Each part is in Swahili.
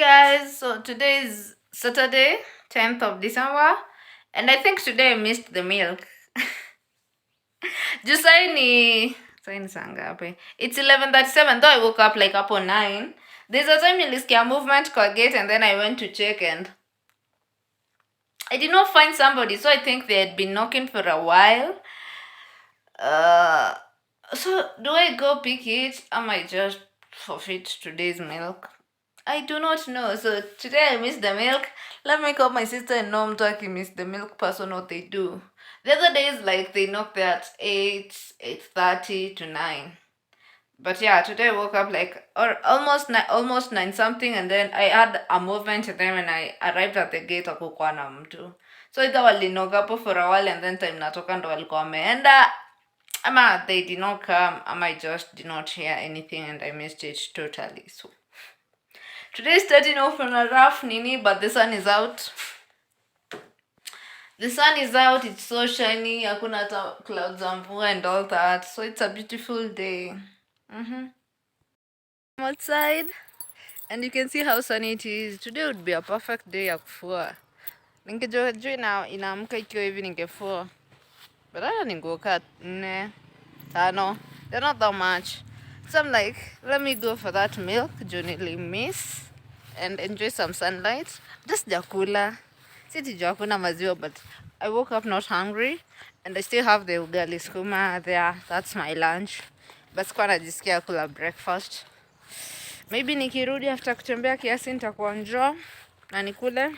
Guys, so today is Saturday, 10th of December, and I think today I missed the milk. Jusaini sangapi? It's 11:37, though I woke up like up on 9. There's a time nilisikia movement kwa gate and then I went to check and I did not find somebody, so I think they had been knocking for a while. So do I go pick it? Am I just forfeit today's milk? I do not know. So today I missed the milk. Let me call my sister and know Mtaki missed the milk person what they do. The other days like they knock there at 8, 8:30 to 9. But yeah, today I woke up like or almost 9 something and then I had a movement and then when I arrived at the gate hakukuwa na mtu. So either walinoga hapo for a while and then time natoka ndo walikuwa wameenda ama they did not come ama I just did not hear anything and I missed it totally. So today is starting off on a rough nini, but the sun is out. The sun is out, it's so shiny, hakuna hata clouds za mvua and all that. So it's a beautiful day. I'm outside and you can see how sunny it is. Today would be a perfect day ya kufua. Ningejua juu inaamka ikiwa hivi ningefua. But I don't go cut 4, 5. They're not that much. So I'm like, let me go for that milk, Junili miss, and enjoy some sunlight. Just jakula. Siti jakuna maziwa, but I woke up not hungry, and I still have the ugali skuma there. That's my lunch. But sikuwa najisikia kula breakfast. Maybe nikirudi after kutembea kiasi nitakuwa njoo na nikule.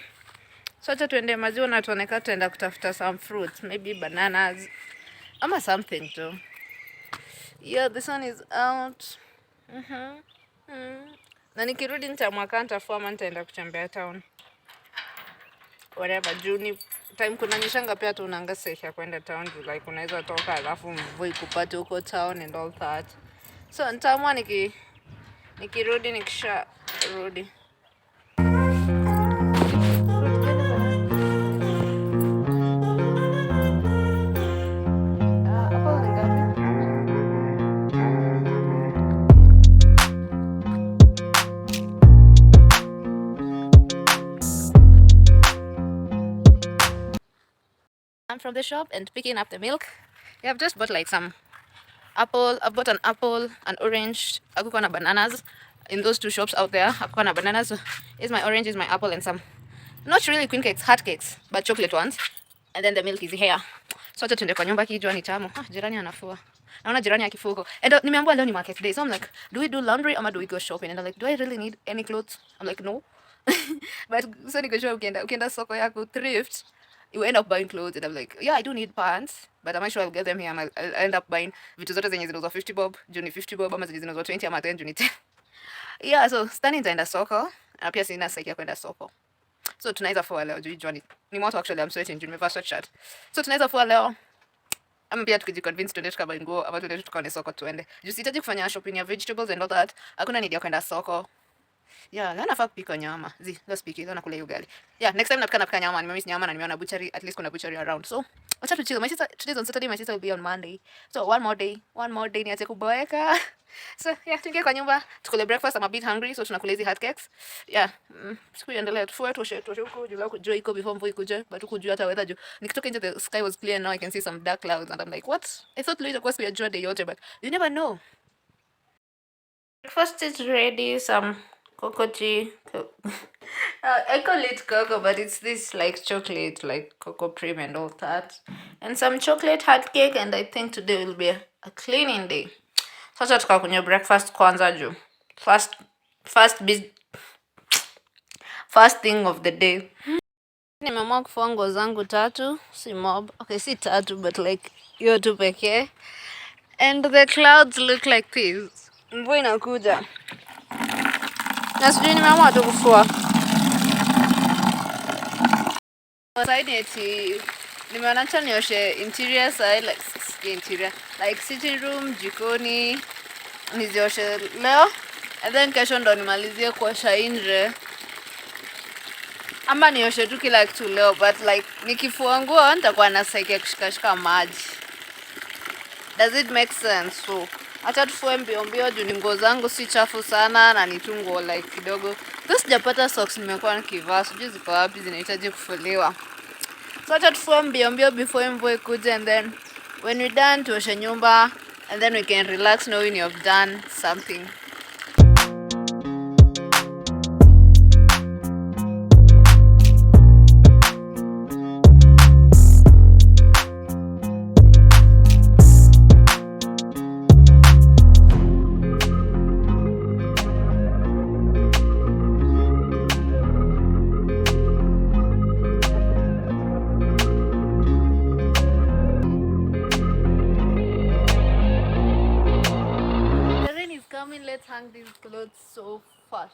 So acha tuende maziwa na tuoneka tuenda kutafuta some fruits, maybe bananas ama something too. Yeah, the sun is out. Na nikirudi nitamwaka nitafua ama nitaenda kutembea town. Whatever, Juni time kuna nyeshanga pia tunaanga safe ya kwenda town like unaweza toka alafu mvua ikupate huko town and all that. So nitaamua nikirudi nikisha rudi. I'm from the shop and picking up the milk. Yeah, I've just bought like some apple. I've bought an apple, an orange, akukuwa na bananas in those two shops out there. Akukuwa na bananas. So here's my orange, here's my apple, and some not really queen cakes, hot cakes, but chocolate ones. And then the milk is here. So acha tuende kwa nyumba kijua ni tamu. Jirani anafua. Naona jirani akifuko. And nimeambiwa leo ni market day. So I'm like, do we do laundry or do we go shopping? And I'm like, do I really need any clothes? I'm like, no. But so niko sure ukienda soko yako thrift, you end up buying clothes. And I'm like, yeah, I do need pants, but I'm sure I'll get them here. I'll end up buying vitu zote zenye zinauzwa 50 bob, juni 50 bob, ama zenye zinauzwa 20 ama 10 juni 10. Yeah, so stani nitaenda soko. Na pia sina saki ya kwenda soko. So tunaweza fua leo juu Johnny. Ni moto actually, I'm sweating juu nimevaa sweatshirt. So tunaweza fua leo. Ama pia tukijiconvince tuende tukaba nguo ama tuende tukaone soko tuende. Juu sihitaji kufanya shopping ya vegetables and all that. Hakuna need ya kwenda soko. Yeah, leo nafaa kupika nyama. Let's speak. Leo nakula ugali. Yeah, next time napika nyama. Nimemiss nyama na nimeona butchery, at least kuna butchery around. So, acha tu chill. My sister today's on Saturday, my sister will be on Monday. So, one more day niache kuboeka. So, yeah, tuingie kwa nyumba, tukule breakfast. I'm a bit hungry, so tunakula hizi hot cakes. Yeah, siku iendelee tufue toshe huko juu lako jua iko before mvua ikuje, but huko juu hata weather juu. Nikitoka nje the sky was clear, now I can see some dark clouds and I'm like, what? I thought leo itakuwa siku ya jua day yote, but you never know. Breakfast is ready. Some cocoa tea. I call it cocoa, but it's this like chocolate, like cocoa cream and all that. And some chocolate hot cake, and I think today will be a cleaning day. Sasa tukakunywa breakfast kwanza juu. First thing of the day. Nimeamua kufua nguo zangu 3, si mob. Okay, si 3, but like hiyo tu pekee. And the clouds look like this. Mvua inakuja. Na sijui nimeamua tu kufua. Side eti nimeona cha nioshe interior side, like sitting room, jikoni nizioshe leo and then kesho ndo nimalizie kuosha nje. Ama nioshe tu kila kitu leo, but like nikifua nguo nitakuwa na saiki kushikashika maji. Does it make sense? So Acha tufue mbio mbio juu nguo zangu si chafu sana na ni tu nguo like kidogo. Sasa sijapata socks nimekuwa nikivaa, sijui ziko wapi, zinahitaji kufuliwa. So acha tufue mbio mbio before mvua ikuje, and then when we're done tuoshe nyumba, and then we can relax knowing you've done something. Let's hang these clothes so fast.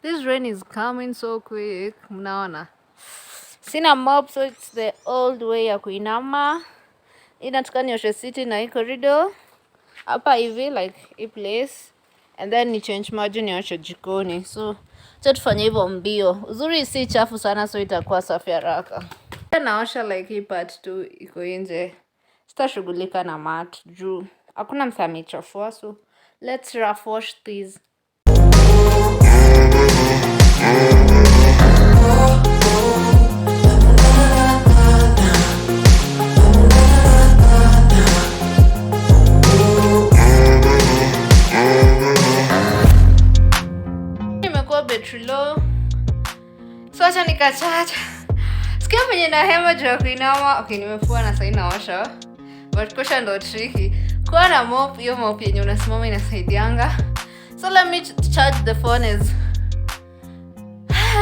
This rain is coming so quick. Mnaona? Sina mop, so it's the old way ya kuinama. Inataka nioshe city na hii corridor hapa hivi like hii place, and then ni change maji nioshe jikoni. So acha tufanye hivyo mbio. Uzuri si chafu sana, so itakuwa safi haraka. Naosha like hii part tu iko nje. Sitashughulika na mat juu hakuna msa amechafua, so let's rough wash these. Battery low, so acha nikachacha. Sikia venye na hema juu ya kuinama. Okay, nimefua na sasa inaosha, but kusha ndo tricky. Kuwa na mop, hiyo mop yenye unasimama inasaidianga. So let me charge the phone as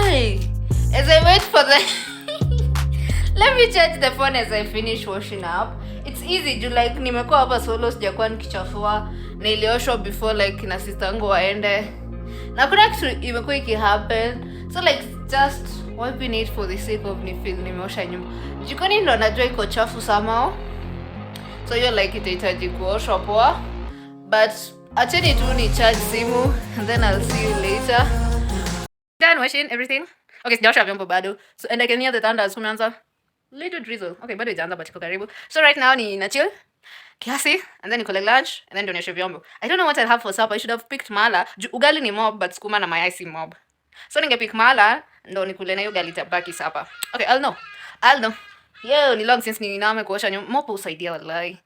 I wait for the let me charge the phone as I finish washing up. It's easy juu like nimekuwa hapa solo, sijakuwa nikichafua, na ilioshwa before like na sister yangu waende. Na kuna kitu imekuwa ikihappen, so like just wiping it for the sake of ni feel nimeosha nyumba. Jikoni ndo najua iko chafu somehow, so hiyo like itahitaji kuoshwa poa, but acheni tu ni charge simu and then I'll see you later. Done washing everything. Okay, sijaosha vyombo bado, so and I can hear the thunder as kumeanza little drizzle. Okay, bado ijaanza but iko karibu. So right now ni na chill kiasi, and then nikole lunch, and then ndio nioshe vyombo. I don't know what I'll have for supper. I should have picked mala. Ugali ni mob, but sukuma na mayai si mob. So ningepick mala, ndo nikule na ugali tabaki supper. Okay, I'll know. Yo, ni long since niname kuosha nyumba. Mopo usaidia wallahi.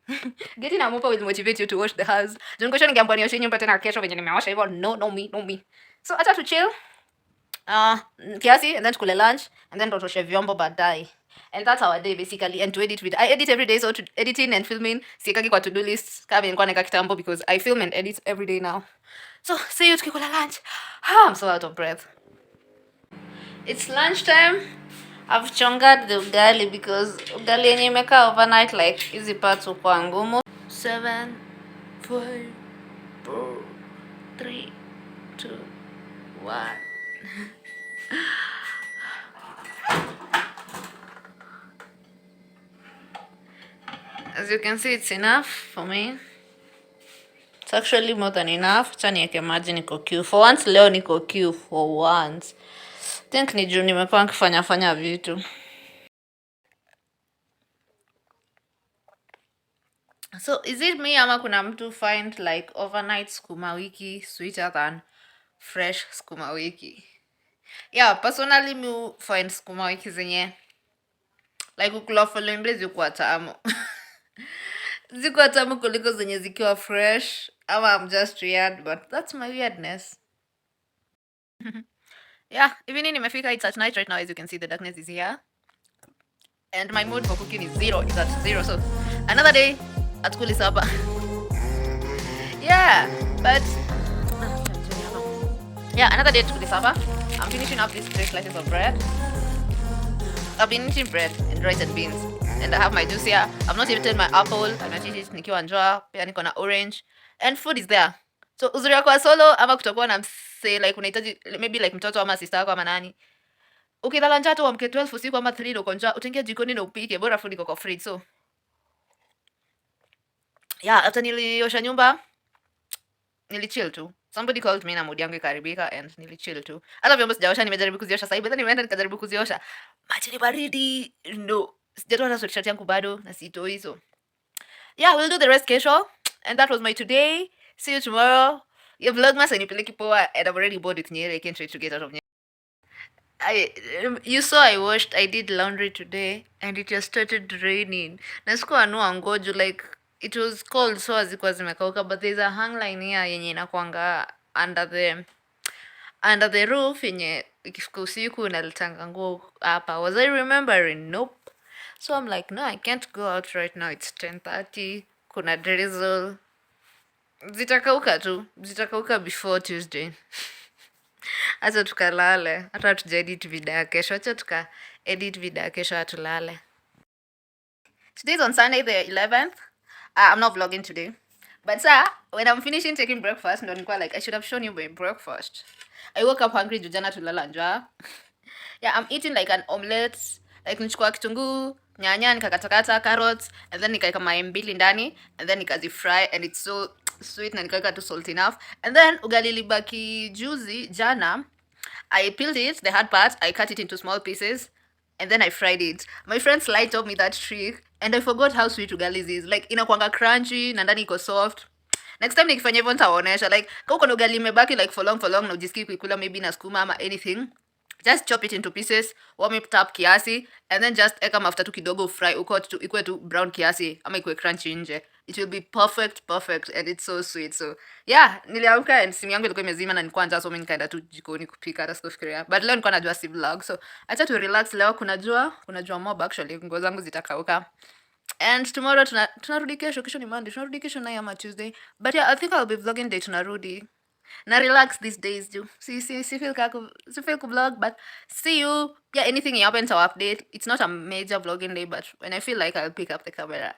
Getting a mopo will motivate you to wash the house. Jungo ningeambiwa nioshe nyumba tena kesho venye nimeosha hivyo. No me. So acha tu chill. Kiasi, and then tukule lunch, and then ndo tuoshe vyombo baadaye. And that's our day basically. And to edit with, I edit every day, so to editing and filming siekagi kwa to-do list kama nilikuwa naweka kitambo, because I film and edit every day now. So see you tukikula lunch. I'm so out of breath. It's lunchtime. I've chongad the ugali because ugali yenye imekaa overnight like hizi parts huko ngumu. 7 5 4 3 2 1 As you can see, it's enough for me. It's actually more than enough. Acha niweke maji niko queue. For once leo niko queue for once. Think ni juu nimekuwa nikifanya vitu. So is it me ama kuna mtu find like overnight sukuma wiki sweeter than fresh sukuma wiki? Yeah, personally me find sukuma wiki zenye like ukula follow zikuwa tamu. Zikuwa tamu kuliko zenye zikiwa fresh. Ama I'm just weird, but that's my weirdness. Yeah, even in nimefika, it's at night right now. As you can see, the darkness is here. And my mood for cooking is zero. It's at zero. So another day at school is up. Yeah, but another day at school is up. I'm finishing up these 3 slices of bread. I've been eating bread and rice and beans, and I have my juice here. I've not eaten my apple. I'm not eating nikiwa njaa. Pia niko na orange, and food is there. So uzuri kwa solo ama kutakuwa na mse like unahitaji maybe like mtoto ama sister yako ama nani. Ukilala njaa tu amke 12 usiku ama 3 uko njaa, utaingia jikoni na upike, bora food iko kwa fridge. So Yeah, after niliosha nyumba, nilichill tu. Somebody called me na mood yangu ikaribika and nilichill tu. Hata vyombo sijaosha, nimejaribu kuziosha sasa hivi. Then nimeenda nikajaribu kuziosha. Maji ni baridi. No. Sijatoa hata sweatshirt yangu bado na sitoi so. Yeah, we'll do the rest kesho. And that was my today. See you tomorrow. Your Vlogmass inipeleki poa and I'm already bored with Nyeri. I can't wait to get out of Nyeri. You saw I did laundry today and it just started raining. Na sikuanua nguo juu like it was cold so hazikuwa zimekauka but there's a hang line here yenye inakuanga under the roof yenye ikifika usiku unaletanga nguo hapa. Was I remembering? Nope. So I'm like, no, I can't go out right now. It's 10:30. Kuna drizzle. Zitakauka tu. Zitakauka before Tuesday. Acha tukalale. Hata hatujaedit video ya kesho. Acha tuka edit video ya kesho atulale. Today's on Sunday the 11th. I'm not vlogging today. But sir, when I'm finishing taking breakfast, ndo nilikuwa like I should have shown you my breakfast. I woke up hungry juu jana tulala njaa. Yeah, I'm eating like an omelette. Like nichukua kitunguu, nyanya, nikakatakata, carrots, and then nikaeka mayai mbili ndani, and then nikazifry and it's so sweet na nikaweka tu salt enough. And then ugali libaki juzi jana, I peeled it, the hard part, I cut it into small pieces, and then I fried it. My friend Sly told me that trick, and I forgot how sweet ugali is. Like inakuanga crunchy, na ndani iko soft. Next time nikifanya hivyo nitawaonesha. Like kama uko na ugali imebaki like for long na ujisikii kuikula maybe na sukuma ama anything, just chop it into pieces, warm it up kiasi, and then just eka mafuta tu kidogo fry uko tu ikwe tu brown kiasi ama ikwe crunchy nje. It will be perfect and it's so sweet. So yeah, niliamka and simu yangu ilikuwa imezima na nilikuwa njaa so mimi nikaenda tu jikoni kupika hata sikufikiria. But leo nilikuwa najua si vlog. So acha tu relax leo, kuna jua mob actually, nguo zangu zitakauka. And tomorrow tunarudi kesho. Kesho ni Monday. Tunarudi kesho na ama Tuesday. But yeah, I think I'll be vlogging day tunarudi. Na relax these days too. See feel ku vlog, but see you. Yeah, anything happens I'll update. It's not a major vlogging day, but when I feel like I'll pick up the camera.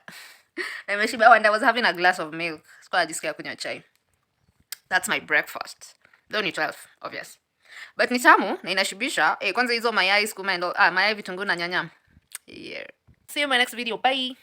Nimeshiba and I was having a glass of milk. Sikuwa najisikia kunywa chai. That's my breakfast. Though ni 12, obvious. But ni tamu na inashibisha. Kwanza hizo mayai sukuma and all. Mayai vitunguu na nyanya. Yeah. See you in my next video. Bye.